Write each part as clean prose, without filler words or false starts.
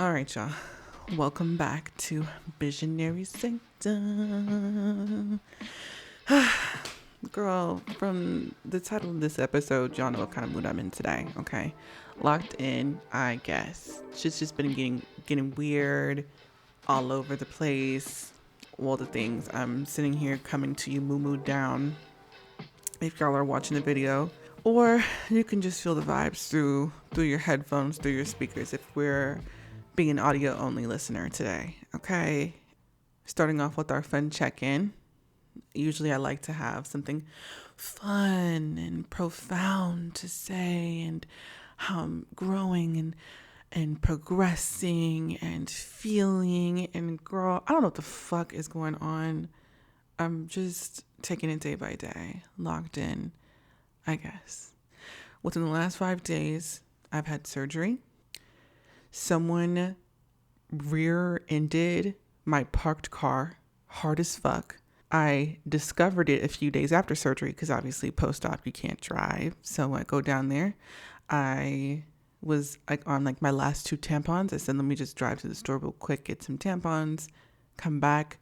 All right, y'all. Welcome back to Visionary Sanctum. Girl, from the title of this episode, y'all know what kind of mood I'm in today, okay? Locked in, I guess. Shit's just been getting weird all over the place. All the things. I'm sitting here coming to you moo down if y'all are watching the video. Or you can just feel the vibes through your headphones, through your speakers if we're being an audio only listener today, okay? Starting off with our fun check-in. Usually I like to have something fun and profound to say, and how I'm growing and progressing and feeling, and girl, I don't know what the fuck is going on. I'm just taking it day by day, locked in, I guess. Within the last 5 days, I've had surgery. Someone rear-ended my parked car hard as fuck. I discovered it a few days after surgery because obviously post-op you can't drive. So I go down there. I was on my last 2 tampons. I said, let me just drive to the store real quick, get some tampons, come back.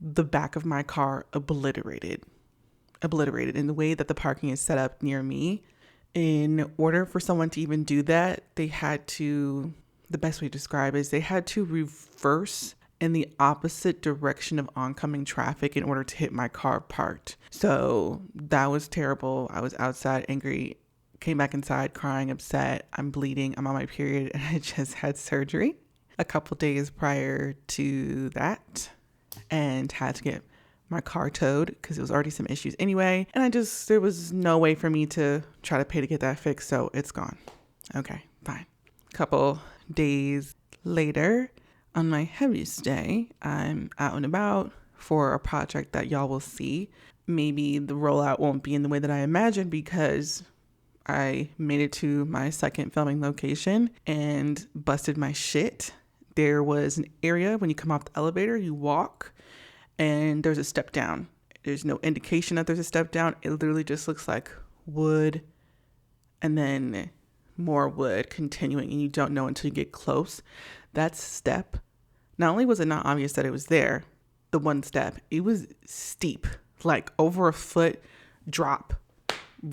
The back of my car obliterated. In the way that the parking is set up near me. In order for someone to even do that, the best way to describe it is they had to reverse in the opposite direction of oncoming traffic in order to hit my car parked. So that was terrible. I was outside angry, came back inside crying, upset. I'm bleeding. I'm on my period and I just had surgery a couple days prior to that and had to get my car towed because it was already some issues anyway. And there was no way for me to try to pay to get that fixed. So it's gone. Okay, fine. Couple days later, on my heaviest day, I'm out and about for a project that y'all will see. Maybe the rollout won't be in the way that I imagined because I made it to my second filming location and busted my shit. There was an area when you come off the elevator, you walk and there's a step down. There's no indication that there's a step down. It literally just looks like wood and then more wood continuing, and you don't know until you get close. That step, not only was it not obvious that it was there, the one step, it was steep, like over a foot drop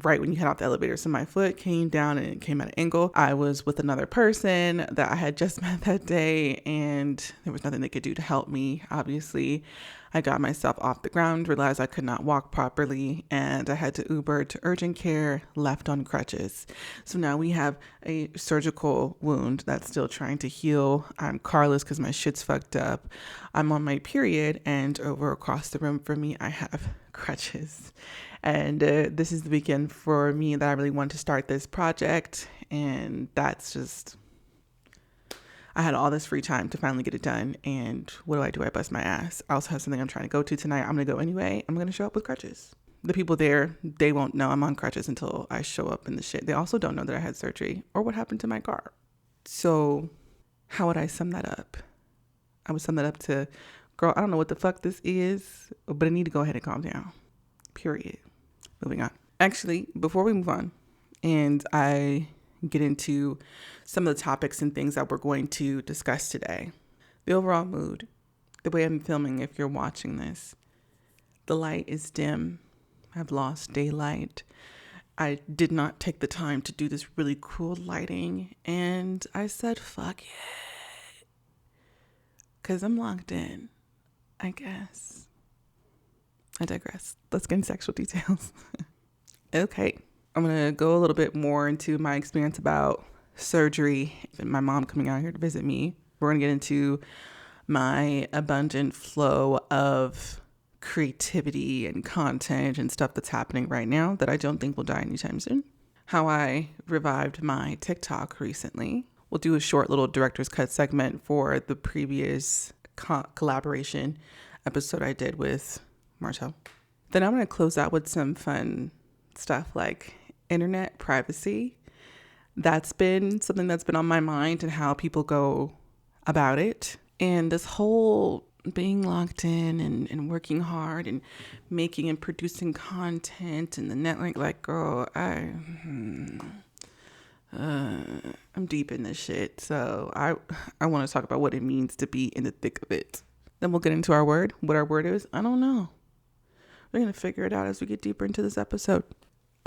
right when you head off the elevator. So my foot came down and it came at an angle. I was with another person that I had just met that day and there was nothing they could do to help me. Obviously, I got myself off the ground, realized I could not walk properly, and I had to Uber to urgent care, left on crutches. So now we have a surgical wound that's still trying to heal. I'm carless because my shit's fucked up. I'm on my period, and over across the room from me, I have crutches. And this is the weekend for me that I really wanted to start this project. And that's just, I had all this free time to finally get it done. And what do? I bust my ass. I also have something I'm trying to go to tonight. I'm going to go anyway. I'm going to show up with crutches. The people there, they won't know I'm on crutches until I show up in the shit. They also don't know that I had surgery or what happened to my car. So how would I sum that up? I would sum that up to, girl, I don't know what the fuck this is, but I need to go ahead and calm down. Period. Moving on. Actually, before we move on and I get into some of the topics and things that we're going to discuss today, the overall mood, the way I'm filming, if you're watching this, the light is dim. I've lost daylight. I did not take the time to do this really cool lighting. And I said, fuck it. Because I'm locked in, I guess. I digress. Let's get into sexual details. Okay. I'm going to go a little bit more into my experience about surgery and my mom coming out here to visit me. We're going to get into my abundant flow of creativity and content and stuff that's happening right now that I don't think will die anytime soon. How I revived my TikTok recently. We'll do a short little director's cut segment for the previous collaboration episode I did with Martel. Then I'm going to close out with some fun stuff like internet privacy. That's been something that's been on my mind and how people go about it. And this whole being locked in and working hard and making and producing content and the network, like, girl, I'm deep in this shit, so I want to talk about what it means to be in the thick of it. Then we'll get into our word. What our word is, I don't know. We're going to figure it out as we get deeper into this episode.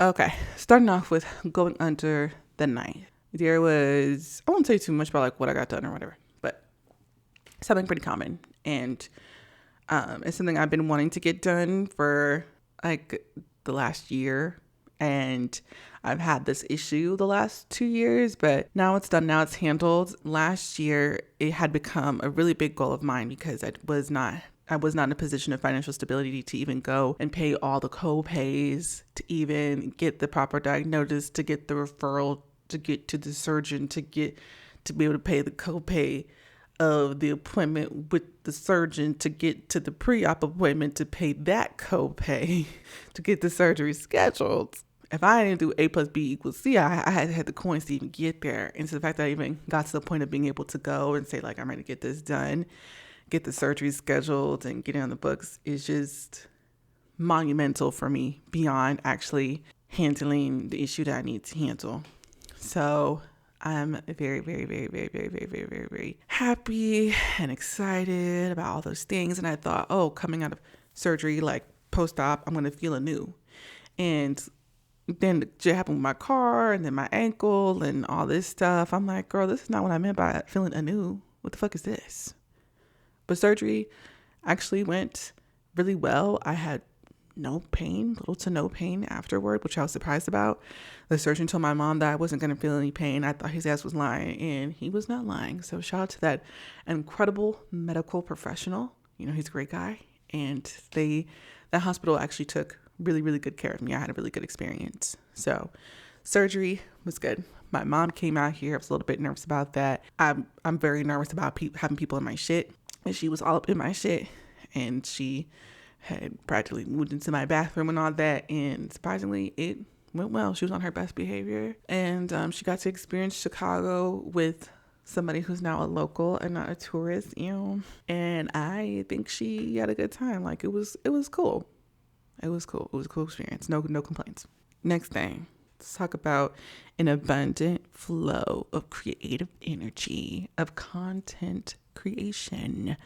Okay, starting off with going under the knife. There was, I won't say too much about like what I got done or whatever, but something pretty common. And it's something I've been wanting to get done for like the last year. And I've had this issue the last 2 years, but now it's done. Now it's handled. Last year, it had become a really big goal of mine because I was not in a position of financial stability to even go and pay all the co-pays, to even get the proper diagnosis, to get the referral, to get to the surgeon, to be able to pay the co-pay of the appointment with the surgeon, to get to the pre-op appointment, to pay that co-pay, to get the surgery scheduled. If I didn't do A plus B equals C, I had the coins to even get there. And so the fact that I even got to the point of being able to go and say, like, I'm ready to get this done, get the surgery scheduled and get it on the books is just monumental for me beyond actually handling the issue that I need to handle. So I'm very, very, very, very, very, very, very, very, very happy and excited about all those things. And I thought, coming out of surgery, like post-op, I'm going to feel anew. And then it happened with my car and then my ankle and all this stuff. I'm like, girl, this is not what I meant by feeling anew. What the fuck is this? But surgery actually went really well. I had no pain, little to no pain afterward, which I was surprised about. The surgeon told my mom that I wasn't going to feel any pain. I thought his ass was lying, and he was not lying. So shout out to that incredible medical professional. You know, he's a great guy. And that hospital actually took really, really good care of me. I had a really good experience. So surgery was good. My mom came out here. I was a little bit nervous about that. I'm very nervous about having people in my shit. And she was all up in my shit. And she had practically moved into my bathroom and all that. And surprisingly, it went well. She was on her best behavior. And she got to experience Chicago with somebody who's now a local and not a tourist, And I think she had a good time. Like, it was cool. It was cool. It was a cool experience. No complaints. Next thing, let's talk about an abundant flow of creative energy, of content creation.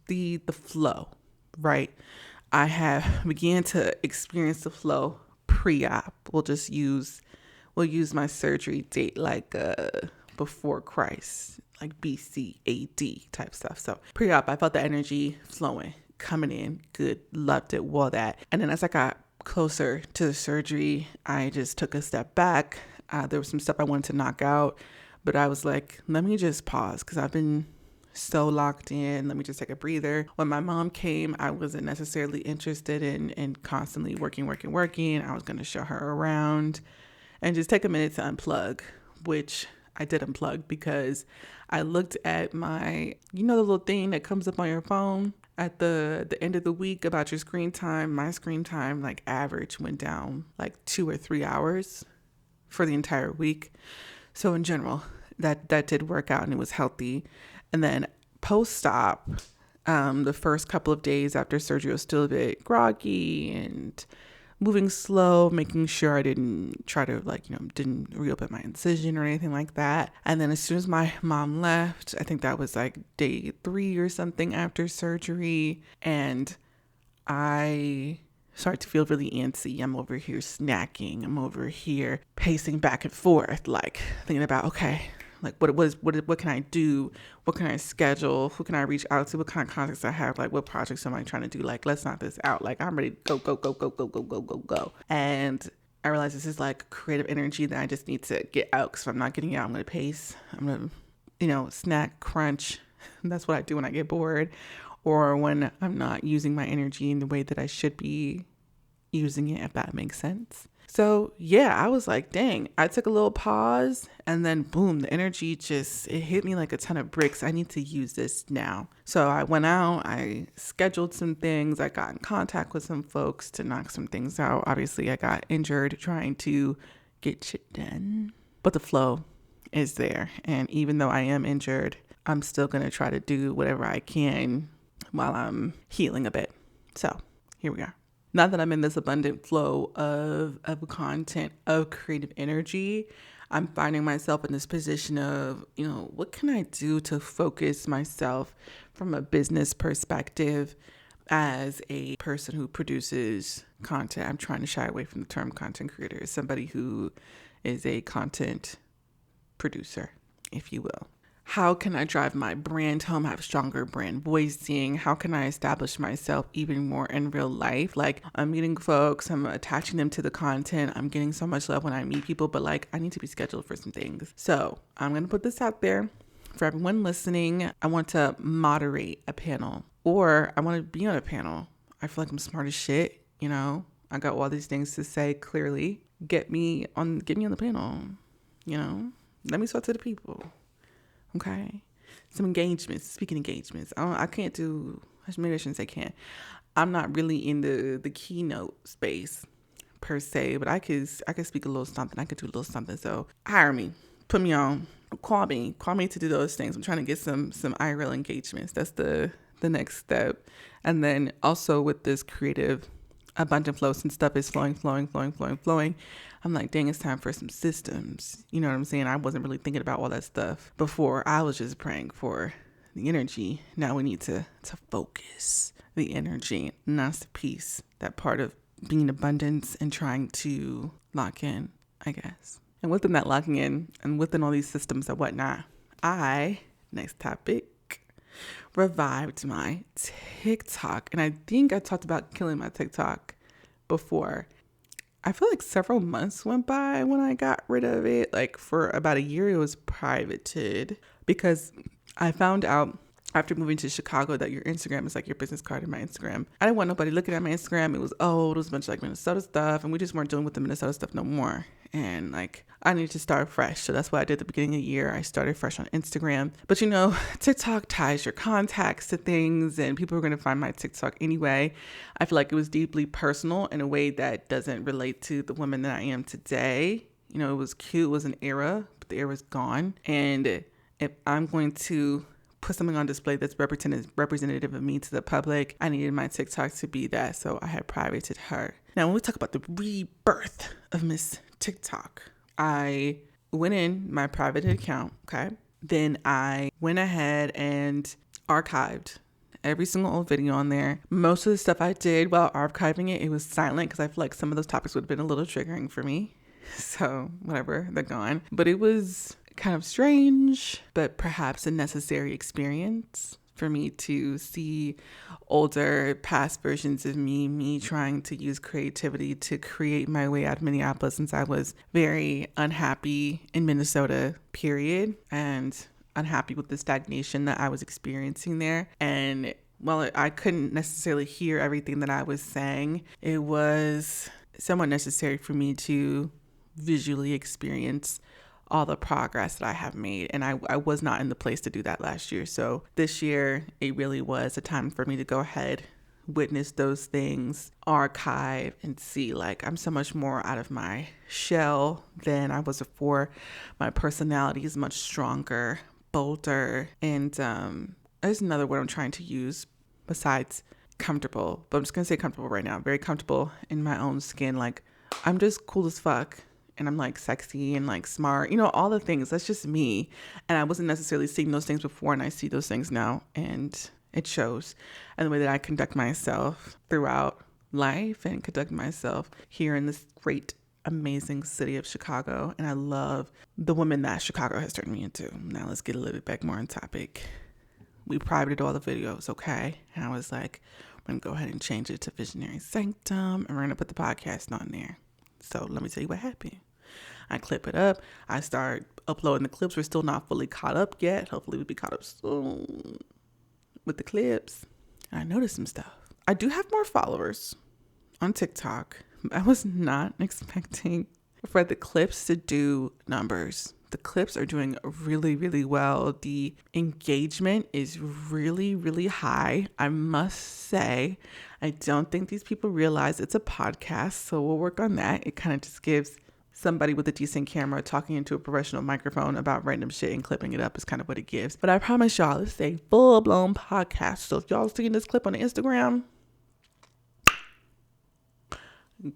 The flow, right? I have began to experience the flow pre-op. We'll use my surgery date like before Christ, like BC AD type stuff. So pre-op, I felt the energy flowing, coming in, good, loved it, wore that. And then as I got closer to the surgery, I just took a step back. There was some stuff I wanted to knock out, but I was like, let me just pause because I've been so locked in. Let me just take a breather. When my mom came, I wasn't necessarily interested in constantly working. I was going to show her around and just take a minute to unplug, which I did unplug because I looked at my, the little thing that comes up on your phone at the end of the week about your screen time. My screen time, like average, went down like 2 or 3 hours for the entire week. So in general, that did work out and it was healthy. And then post-op, the first couple of days after surgery, I was still a bit groggy and moving slow, making sure I didn't try to didn't reopen my incision or anything like that. And then as soon as my mom left, I think that was like day 3 or something after surgery, and I started to feel really antsy. I'm over here snacking. I'm over here pacing back and forth, like thinking about, okay, like what can I do? What can I schedule? Who can I reach out to? What kind of contacts I have? Like, what projects am I trying to do? Like, let's knock this out. Like, I'm ready to go. And I realized this is like creative energy that I just need to get out, because if I'm not getting out, I'm going to pace. I'm going to, snack, crunch. That's what I do when I get bored, or when I'm not using my energy in the way that I should be using it, if that makes sense. So yeah, I was like, dang, I took a little pause, and then boom, the energy it hit me like a ton of bricks. I need to use this now. So I went out, I scheduled some things, I got in contact with some folks to knock some things out. Obviously, I got injured trying to get shit done, but the flow is there. And even though I am injured, I'm still going to try to do whatever I can while I'm healing a bit. So here we are. Now that I'm in this abundant flow of content, of creative energy, I'm finding myself in this position of, what can I do to focus myself from a business perspective as a person who produces content. I'm trying to shy away from the term content creator, as somebody who is a content producer, if you will. How can I drive my brand home, have stronger brand voicing? How can I establish myself even more in real life? Like, I'm meeting folks, I'm attaching them to the content. I'm getting so much love when I meet people, but like, I need to be scheduled for some things. So I'm going to put this out there for everyone listening. I want to moderate a panel, or I want to be on a panel. I feel like I'm smart as shit. I got all these things to say clearly. Get me on the panel. Let me talk to the people. Okay. Some engagements, speaking engagements. I can't do, maybe I shouldn't say can't. I'm not really in the keynote space per se, but I could speak a little something. I could do a little something. So hire me, put me on, call me to do those things. I'm trying to get some IRL engagements. That's the next step. And then also with this creative abundant flow, since stuff is flowing. I'm like, dang, it's time for some systems. You know what I'm saying? I wasn't really thinking about all that stuff before. I was just praying for the energy. Now we need to focus the energy. And that's the piece, that part of being abundance and trying to lock in, I guess. And within that locking in and within all these systems and whatnot, next topic, revived my TikTok. And I think I talked about killing my TikTok before. I feel like several months went by when I got rid of it. Like for about a year, it was privated because I found out after moving to Chicago that your Instagram is like your business card in my Instagram. I didn't want nobody looking at my Instagram. It was old. It was a bunch of like Minnesota stuff. And we just weren't dealing with the Minnesota stuff no more. And like, I needed to start fresh. So that's what I did at the beginning of the year. I started fresh on Instagram. But TikTok ties your contacts to things and people are going to find my TikTok anyway. I feel like it was deeply personal in a way that doesn't relate to the woman that I am today. It was cute. It was an era, but the era's gone. And if I'm going to put something on display that's representative of me to the public, I needed my TikTok to be that. So I had privated her. Now, when we talk about the rebirth of Miss TikTok, I went in my private account, okay? Then I went ahead and archived every single old video on there. Most of the stuff I did while archiving it was silent because I feel like some of those topics would have been a little triggering for me. So whatever, they're gone. But it was kind of strange, but perhaps a necessary experience for me to see older past versions of me trying to use creativity to create my way out of Minneapolis, since I was very unhappy in Minnesota, period, and unhappy with the stagnation that I was experiencing there. And while I couldn't necessarily hear everything that I was saying, it was somewhat necessary for me to visually experience all the progress that I have made. And I was not in the place to do that last year. So this year, it really was a time for me to go ahead, witness those things, archive, and see like I'm so much more out of my shell than I was before. My personality is much stronger, bolder, and there's another word I'm trying to use besides comfortable, but I'm just going to say comfortable right now. Very comfortable in my own skin. Like I'm just cool as fuck. And I'm like sexy and like smart, all the things. That's just me. And I wasn't necessarily seeing those things before, and I see those things now, and it shows. And the way that I conduct myself throughout life and conduct myself here in this great, amazing city of Chicago. And I love the woman that Chicago has turned me into. Now let's get a little bit back more on topic. We privated all the videos, okay? And I was like, I'm going to go ahead and change it to Visionary Sanctum, and we're going to put the podcast on there. So let me tell you what happened. I clip it up. I start uploading the clips. We're still not fully caught up yet. Hopefully we'll be caught up soon with the clips. And I noticed some stuff. I do have more followers on TikTok. I was not expecting for the clips to do numbers. The clips are doing really, really well. The engagement is really, really high. I must say, I don't think these people realize it's a podcast, so we'll work on that. It kind of just gives somebody with a decent camera talking into a professional microphone about random shit and clipping it up is kind of what it gives. But I promise y'all, it's a full-blown podcast. So if y'all seeing this clip on Instagram,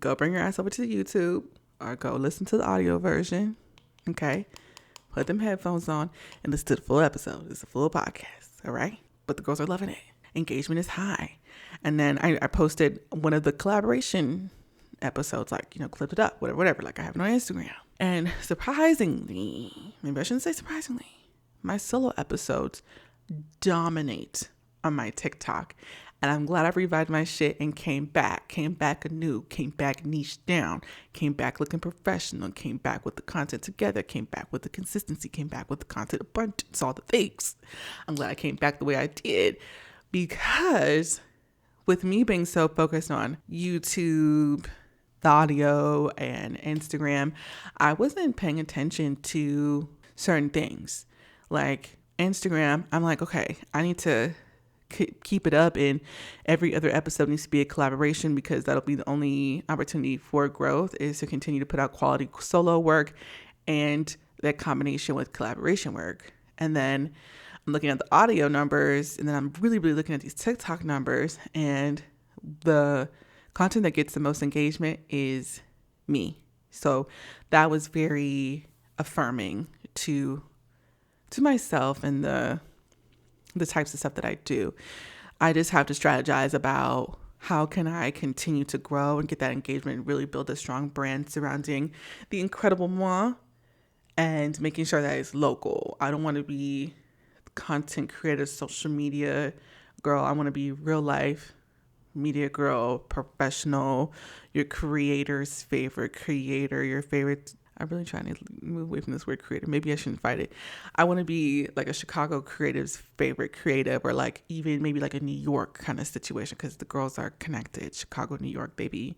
go bring your ass over to YouTube or go listen to the audio version. Okay. Put them headphones on and listen to the full episode. It's a full podcast. All right. But the girls are loving it. Engagement is high. And then I posted one of the collaboration episodes, like, clipped it up, whatever, like I have it on Instagram. And surprisingly, maybe I shouldn't say surprisingly, my solo episodes dominate on my TikTok. And I'm glad I revived my shit and came back anew, came back niche down, came back looking professional, came back with the content together, came back with the consistency, came back with the content abundance, all the things. I'm glad I came back the way I did, because with me being so focused on YouTube, the audio, and Instagram, I wasn't paying attention to certain things. Like Instagram, I'm like, okay, I need to keep it up, and every other episode needs to be a collaboration, because that'll be the only opportunity for growth, is to continue to put out quality solo work and that combination with collaboration work. And then I'm looking at the audio numbers, and then I'm really looking at these TikTok numbers, and the content that gets the most engagement is me. So that was very affirming to myself and the types of stuff that I do. I just have to strategize about how can I continue to grow and get that engagement and really build a strong brand surrounding the incredible moi, and making sure that it's local. I don't want to be content creator, social media girl. I want to be real life media girl, professional, your creator's favorite creator, your favorite. I'm really trying to move away from this word creator. Maybe I shouldn't fight it. I want to be like a Chicago creative's favorite creative, or like even maybe like a New York kind of situation, because the girls are connected. Chicago, New York, baby.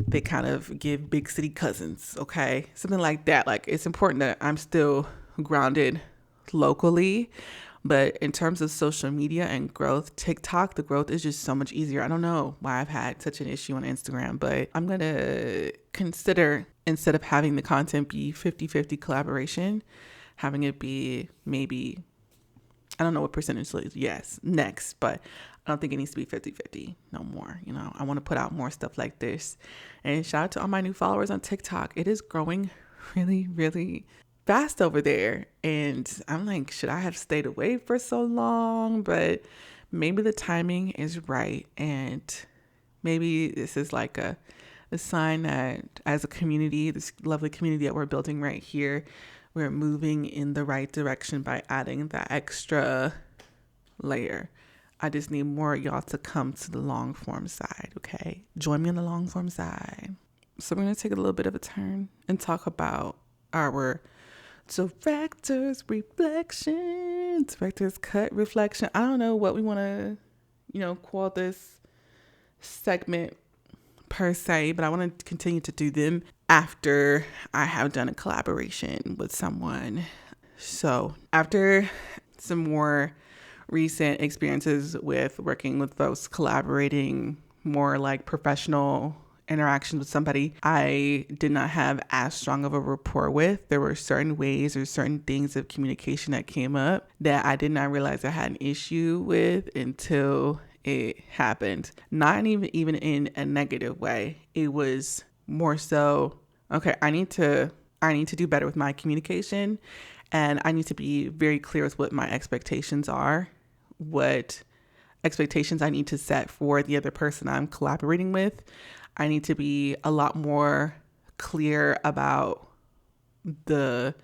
They kind of give big city cousins, okay? Something like that. Like, it's important that I'm still grounded locally. But in terms of social media and growth, TikTok, the growth is just so much easier. I don't know why I've had such an issue on Instagram, but I'm going to consider, instead of having the content be 50-50 collaboration, having it be maybe, I don't know what percentage it is, yes, next, but I don't think it needs to be 50-50 no more. I want to put out more stuff like this. And shout out to all my new followers on TikTok. It is growing really fast over there. And I'm like, should I have stayed away for so long? But maybe the timing is right. And maybe this is like a sign that as a community, this lovely community that we're building right here, we're moving in the right direction by adding that extra layer. I just need more of y'all to come to the long form side, okay? Join me on the long form side. So we're going to take a little bit of a turn and talk about our director's reflection, director's cut reflection. I don't know what we want to, call this segment per se, but I want to continue to do them after I have done a collaboration with someone. So after some more recent experiences with working with folks, collaborating, more like professional interactions with somebody I did not have as strong of a rapport with, there were certain ways or certain things of communication that came up that I did not realize I had an issue with until it happened. Not even in a negative way. It was more so, okay, I need to do better with my communication, and I need to be very clear with what my expectations are, what expectations I need to set for the other person I'm collaborating with. I need to be a lot more clear about the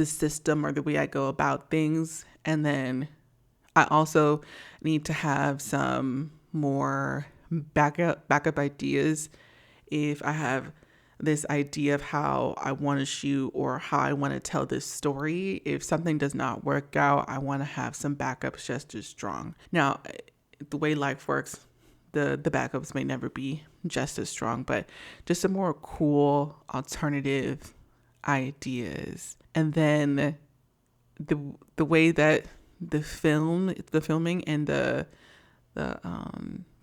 system or the way I go about things. And then I also need to have some more backup ideas if I have this idea of how I want to shoot or how I want to tell this story. If something does not work out, I want to have some backups just as strong. Now, the way life works, the backups may never be just as strong, but just some more cool alternative ideas. And then the way that the filming and the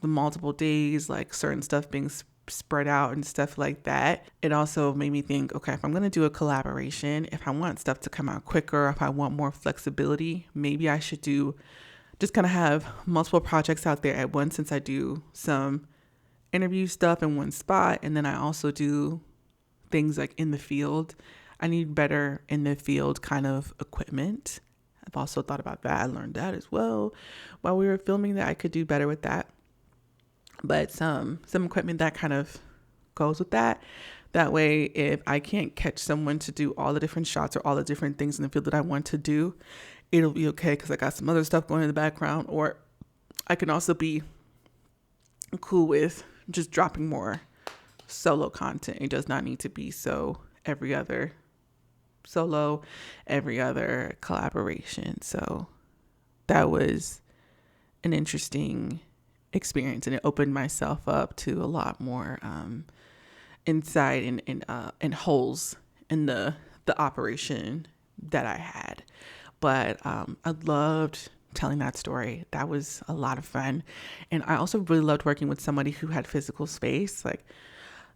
multiple days, like certain stuff being spread out and stuff like that, it also made me think, okay, if I'm going to do a collaboration, if I want stuff to come out quicker, if I want more flexibility, maybe I should just kind of have multiple projects out there at once, since I do some interview stuff in one spot, and then I also do things like in the field. I need better in the field kind of equipment. I've also thought about that. I learned that as well while we were filming, that I could do better with that. But some equipment that kind of goes with that. That way, if I can't catch someone to do all the different shots or all the different things in the field that I want to do, it'll be okay because I got some other stuff going in the background. Or I can also be cool with just dropping more solo content. It does not need to be so every other solo, every other collaboration. So that was an interesting experience, and it opened myself up to a lot more insight and holes in the operation that I had. But I loved telling that story. That was a lot of fun. And I also really loved working with somebody who had physical space. Like,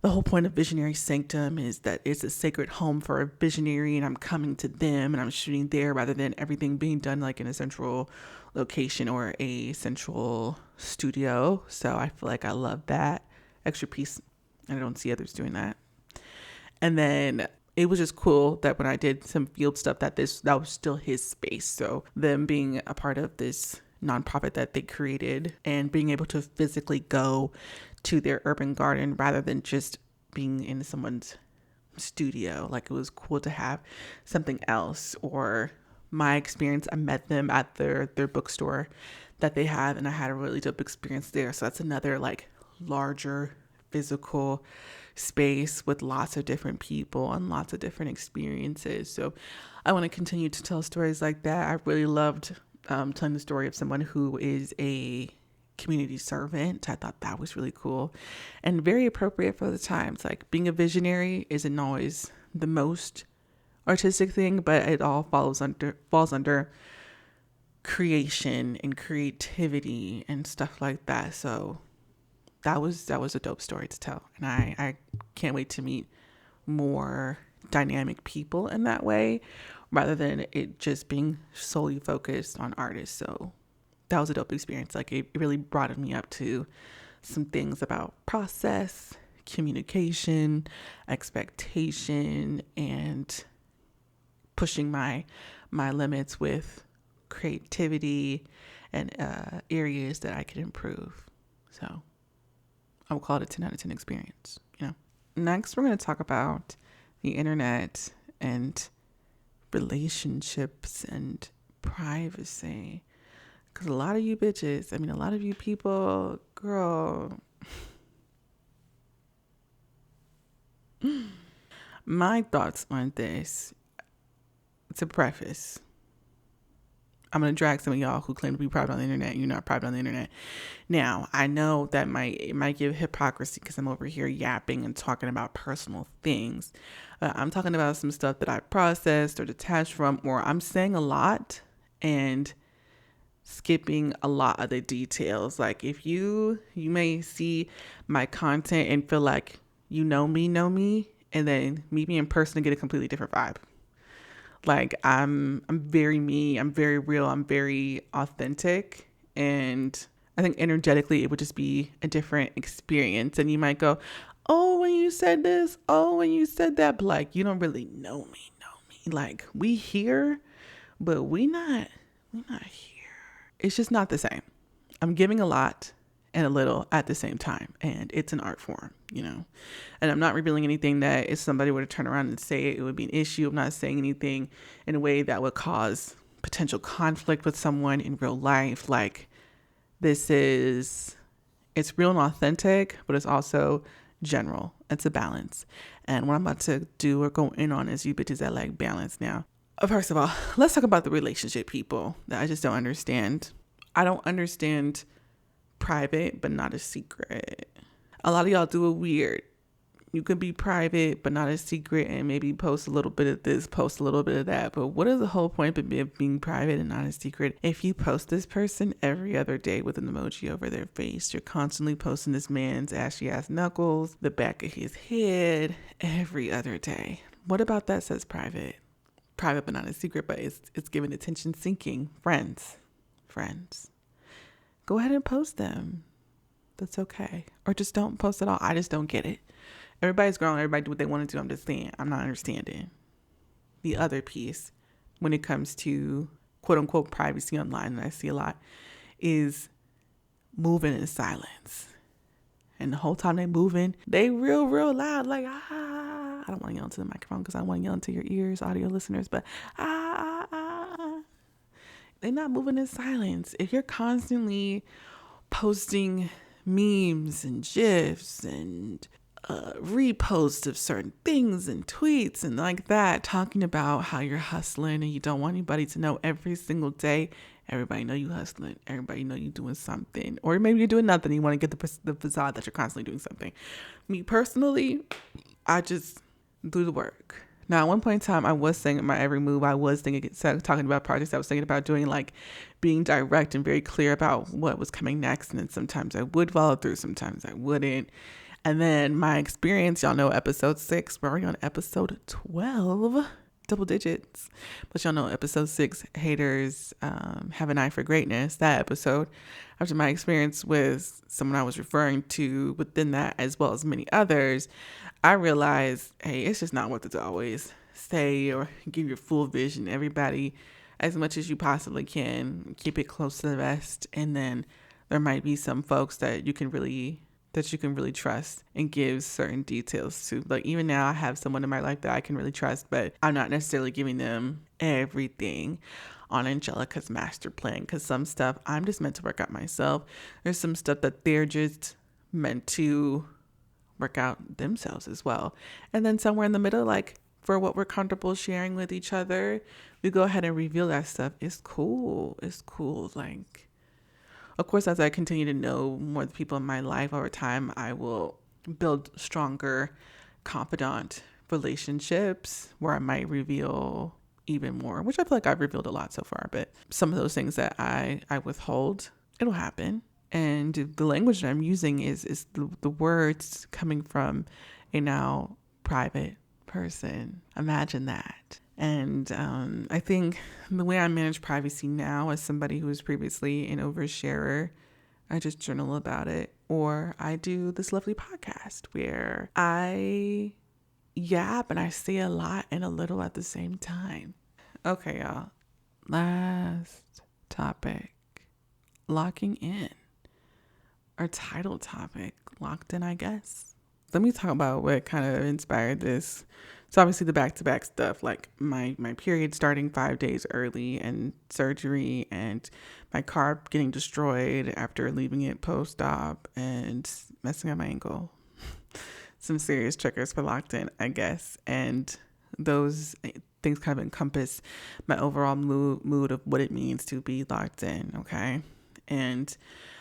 the whole point of Visionary Sanctum is that it's a sacred home for a visionary, and I'm coming to them and I'm shooting there rather than everything being done like in a central location or a central studio. So I feel like I love that extra piece, and I don't see others doing that. And then it was just cool that when I did some field stuff, that was still his space. So them being a part of this nonprofit that they created and being able to physically go to their urban garden rather than just being in someone's studio. Like, it was cool to have something else. Or my experience, I met them at their bookstore that they have, and I had a really dope experience there. So that's another like larger physical space with lots of different people and lots of different experiences. So I want to continue to tell stories like that. I really loved telling the story of someone who is a community servant. I thought that was really cool and very appropriate for the times. Like, being a visionary isn't always the most artistic thing, but it all falls under creation and creativity and stuff like that. So that was a dope story to tell, and I can't wait to meet more dynamic people in that way, rather than it just being solely focused on artists. So that was a dope experience. Like, it really brought me up to some things about process, communication, expectation, and pushing my limits with creativity and areas that I could improve. So I would call it a 10 out of 10 experience, you know. Next, we're going to talk about the internet and relationships and privacy. Because a lot of you bitches, a lot of you people, girl, my thoughts on this, to preface, I'm going to drag some of y'all who claim to be private on the internet. You're not private on the internet. Now, I know that it might give hypocrisy because I'm over here yapping and talking about personal things. I'm talking about some stuff that I processed or detached from, or I'm saying a lot and skipping a lot of the details. Like, if you may see my content and feel like you know me, and then meet me in person and get a completely different vibe. Like, I'm very me, I'm very real, I'm very authentic, and I think energetically it would just be a different experience. And you might go, oh, when you said this, oh, when you said that, but like, you don't really know me. Like, we here, but we not here. It's just not the same. I'm giving a lot and a little at the same time, and it's an art form, you know. And I'm not revealing anything that if somebody were to turn around and say it would be an issue. I'm not saying anything in a way that would cause potential conflict with someone in real life. Like, it's real and authentic, but it's also general. It's a balance. And what I'm about to do or go in on is you bitches that like balance now. First of all, let's talk about the relationship people that I just don't understand. I don't understand private, but not a secret. A lot of y'all do it weird. You could be private, but not a secret, and maybe post a little bit of this, post a little bit of that. But what is the whole point of being private and not a secret? If you post this person every other day with an emoji over their face, you're constantly posting this man's ashy ass knuckles, the back of his head, every other day. What about that says private? Private, but not a secret, but it's giving attention seeking. Friends. Go ahead and post them. That's okay. Or just don't post at all. I just don't get it. Everybody's grown. Everybody do what they want to do. I'm just saying, I'm not understanding. the other piece when it comes to quote unquote privacy online that I see a lot is moving in silence. And the whole time they moving, they real loud, like, I don't want to yell into the microphone because I don't want to yell into your ears, audio listeners, but they're not moving in silence. If you're constantly posting memes and GIFs and reposts of certain things and tweets and like that, talking about how you're hustling and you don't want anybody to know every single day. Everybody know you hustling. Everybody know you doing something. Or maybe you're doing nothing. You want to get the facade that you're constantly doing something. Me personally, I just do the work. Now, at one point in time, I was saying in my every move, I was talking about projects I was thinking about doing, like being direct and very clear about what was coming next. And then sometimes I would follow through, sometimes I wouldn't. And then my experience, y'all know episode 6, we're already on episode 12, double digits. But y'all know episode 6, haters have an eye for greatness. That episode, after my experience with someone I was referring to within that, as well as many others, I realized, hey, it's just not worth it to always say or give your full vision to everybody as much as you possibly can. Keep it close to the vest. And then there might be some folks that you can really trust and give certain details to. Like even now I have someone in my life that I can really trust, but I'm not necessarily giving them everything on Angelica's master plan, because some stuff I'm just meant to work out myself. There's some stuff that they're just meant to work out themselves as well. And then somewhere in the middle, like for what we're comfortable sharing with each other, we go ahead and reveal that stuff. It's cool. Like, of course, as I continue to know more of the people in my life over time, I will build stronger, confidant relationships where I might reveal even more, which I feel like I've revealed a lot so far. But some of those things that I withhold, it'll happen. And the language that I'm using is the words coming from a now private person. Imagine that. And I think the way I manage privacy now, as somebody who was previously an oversharer, I just journal about it. Or I do this lovely podcast where I yap and I say a lot and a little at the same time. Okay, y'all. Last topic. Locking in. Our title topic, locked in, I guess. Let me talk about what kind of inspired this. So obviously the back-to-back stuff, like my period starting 5 days early and surgery and my car getting destroyed after leaving it post-op and messing up my ankle. Some serious triggers for locked in, I guess. And those things kind of encompass my overall mood of what it means to be locked in, okay? And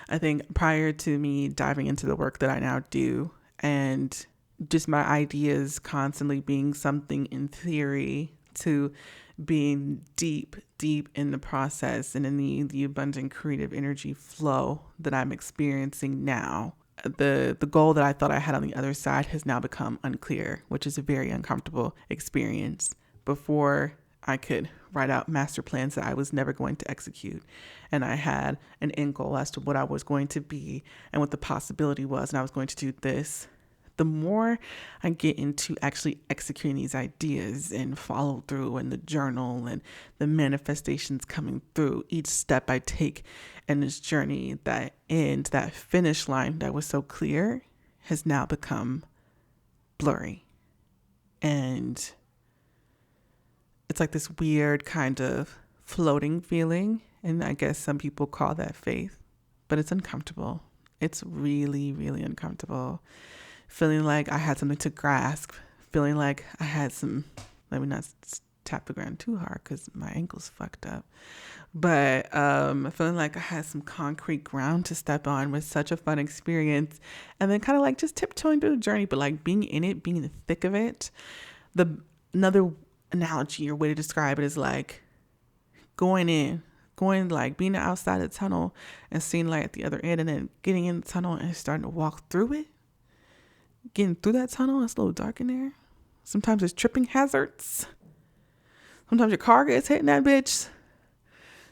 I think prior to me diving into the work that I now do and just my ideas constantly being something in theory to being deep in the process and in the abundant creative energy flow that I'm experiencing now, the goal that I thought I had on the other side has now become unclear, which is a very uncomfortable experience. Before I could write out master plans that I was never going to execute. And I had an end goal as to what I was going to be and what the possibility was. And I was going to do this. The more I get into actually executing these ideas and follow through and the journal and the manifestations coming through, each step I take in this journey, that end, that finish line that was so clear has now become blurry. And it's like this weird kind of floating feeling. And I guess some people call that faith, but it's uncomfortable. It's really, really uncomfortable. Feeling like I had something to grasp, feeling like I had let me not tap the ground too hard because my ankle's fucked up. But feeling like I had some concrete ground to step on was such a fun experience. And then kind of like just tiptoeing through the journey, but like being in it, being in the thick of it. Another analogy or way to describe it is like going like being outside the tunnel and seeing light at the other end, and then getting in the tunnel and starting to walk through it. Getting through that tunnel, it's a little dark in there. Sometimes there's tripping hazards. Sometimes your car gets hit in that bitch.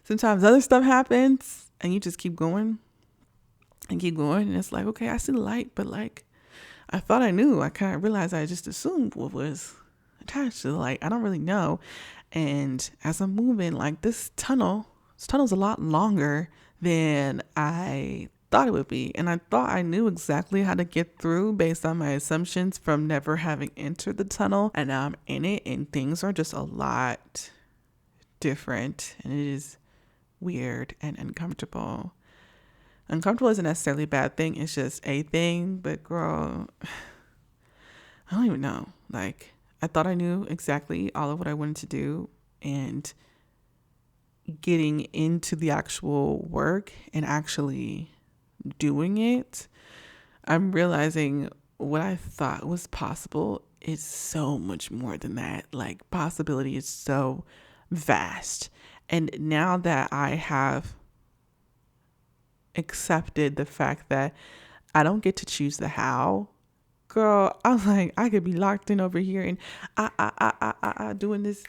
Sometimes other stuff happens and you just keep going and keep going. And it's like, okay, I see the light, but like I thought I knew. I kind of realized I just assumed what was attached to the light. I don't really know. And as I'm moving, like this tunnel's a lot longer than I thought it would be. And I thought I knew exactly how to get through based on my assumptions from never having entered the tunnel. And now I'm in it and things are just a lot different. And it is weird and uncomfortable. Uncomfortable isn't necessarily a bad thing. It's just a thing. But girl, I don't even know. Like, I thought I knew exactly all of what I wanted to do, and getting into the actual work and actually doing it, I'm realizing what I thought was possible is so much more than that. Like, possibility is so vast. And now that I have accepted the fact that I don't get to choose the how, girl, I was like, I could be locked in over here and I doing this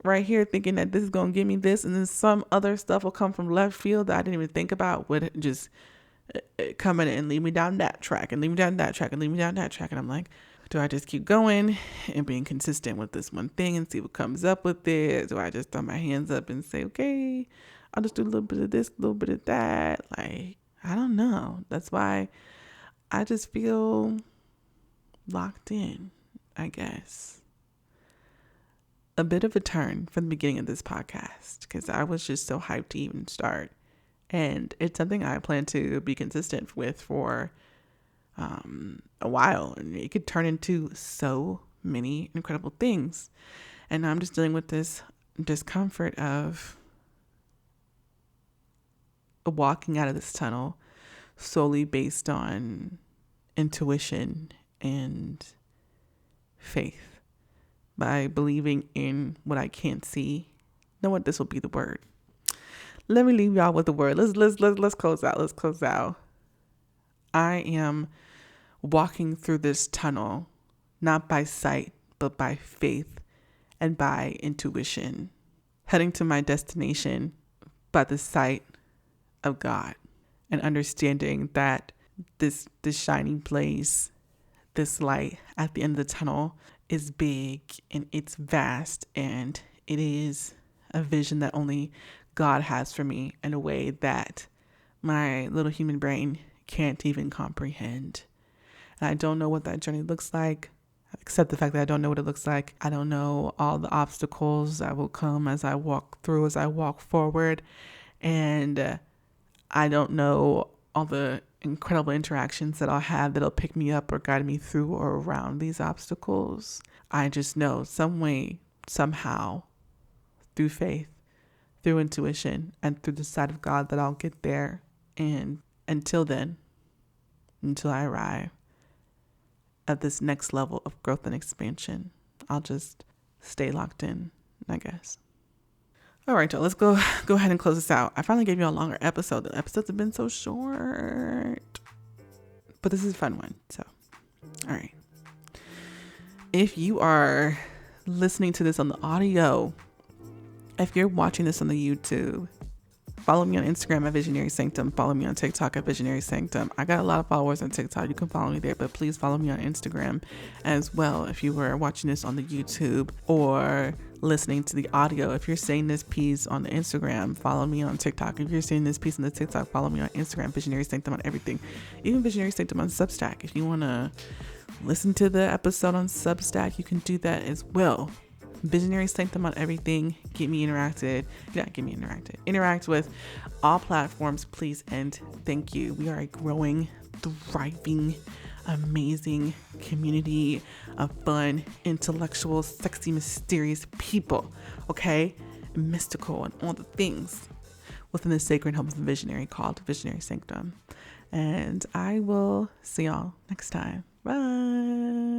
right here, thinking that this is going to give me this. And then some other stuff will come from left field that I didn't even think about, would just come in and lead me down that track and lead me down that track and lead me down that track. And I'm like, do I just keep going and being consistent with this one thing and see what comes up with it? Do I just throw my hands up and say, okay, I'll just do a little bit of this, a little bit of that? Like, I don't know. That's why I just feel locked in, I guess. A bit of a turn from the beginning of this podcast, because I was just so hyped to even start. And it's something I plan to be consistent with for a while. And it could turn into so many incredible things. And I'm just dealing with this discomfort of walking out of this tunnel solely based on intuition and faith, by believing in what I can't see. You know what? This will be the word. Let me leave y'all with the word. Let's close out. Let's close out. I am walking through this tunnel, not by sight, but by faith and by intuition, heading to my destination by the sight of God, and understanding that this shining place, this light at the end of the tunnel, is big and it's vast, and it is a vision that only God has for me in a way that my little human brain can't even comprehend. And I don't know what that journey looks like, except the fact that I don't know what it looks like. I don't know all the obstacles that will come as I walk through, as I walk forward. And I don't know all the incredible interactions that I'll have that'll pick me up or guide me through or around these obstacles. I just know some way, somehow, through faith, through intuition, and through the sight of God, that I'll get there. And until then, until I arrive at this next level of growth and expansion, I'll just stay locked in, I guess. All right, y'all, let's go ahead and close this out. I finally gave you a longer episode. The episodes have been so short, but this is a fun one. So, all right. If you are listening to this on the audio, if you're watching this on the YouTube, follow me on Instagram at Visionary Sanctum. Follow me on TikTok at Visionary Sanctum. I got a lot of followers on TikTok. You can follow me there, but please follow me on Instagram as well. If you were watching this on the YouTube or listening to the audio, if you're seeing this piece on the Instagram, follow me on TikTok. If you're seeing this piece on the TikTok, follow me on Instagram, Visionary Sanctum on everything. Even Visionary Sanctum on Substack. If you want to listen to the episode on Substack, you can do that as well. Visionary Sanctum on everything. Interact with all platforms, please and thank you. We are a growing, thriving, amazing community of fun, intellectual, sexy, mysterious people, okay? Mystical and all the things within the sacred home of the visionary called Visionary Sanctum. And I will see y'all next time. Bye.